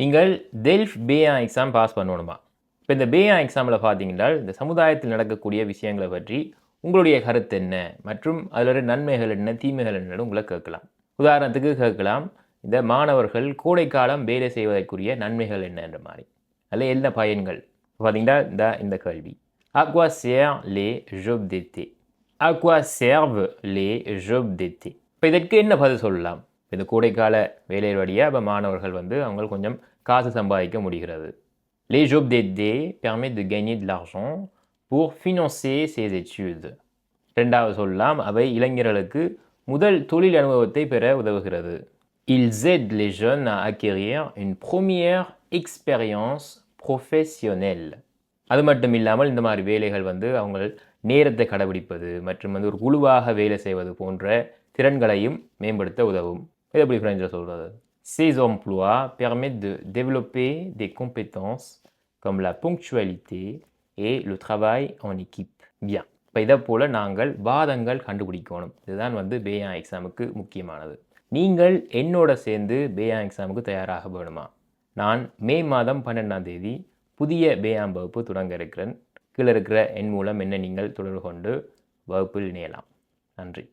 நீங்கள் delve B1 exam pass பண்ணணுமா? இப்போ இந்த B1 எக்ஸாமில் பார்த்தீங்கன்னா இந்த சமுதாயத்தில் நடக்கக்கூடிய விஷயங்களை பற்றி உங்களுடைய கருத்து என்ன மற்றும் அதில் நன்மைகள் என்ன தீமைகள் என்னன்னு உங்களை கேட்கலாம். உதாரணத்துக்கு கேட்கலாம், இந்த மாணவர்கள் கோடைக்காலம் வேலை செய்வதற்குரிய நன்மைகள் என்ன என்ற மாதிரி, அதில் என்ன பயன்கள் பார்த்தீங்கன்னா இந்த கேள்வி. À quoi servent les jobs d'été? À quoi servent les jobs d'été? இப்போ இதற்கு என்ன பதில் சொல்லலாம்? இந்த கோடைக்கால வேலை வழியாக இப்போ மாணவர்கள் அவங்க கொஞ்சம் காசு சம்பாதிக்க முடிகிறது. Les jobs d'été permettent de gagner de l'argent pour financer ses études. ரெண்டாவது சொல்லலாம், அவை இளைஞர்களுக்கு முதல் தொழில் அனுபவத்தை பெற உதவுகிறது. Ils aident les jeunes à acquérir une première expérience professionnelle. அது மட்டும் இல்லாமல் இந்த மாதிரி வேலைகள் அவங்க நேரத்தை கடைபிடிப்பது மற்றும் ஒரு குழுவாக வேலை செய்வது போன்ற திறன்களையும் மேம்படுத்த உதவும். இது எப்படி ஃப்ரெஞ்சில் சொல்கிறது? Ces emplois permettent de développer des compétences comme la ponctualité et le travail en équipe. Bien. இப்போ இதை போல் நாங்கள் வாதங்கள் கண்டுபிடிக்கணும். இதுதான் B1 எக்ஸாமுக்கு முக்கியமானது. நீங்கள் என்னோட சேர்ந்து B1 எக்ஸாமுக்கு தயாராக வேணுமா? நான் மே மாதம் 12ஆம் தேதி புதிய B1 வகுப்பு தொடங்க இருக்கிறேன். கீழே இருக்கிற எண் மூலம் என்ன நீங்கள் தொடர்பு கொண்டு வகுப்பில் இணையலாம். நன்றி.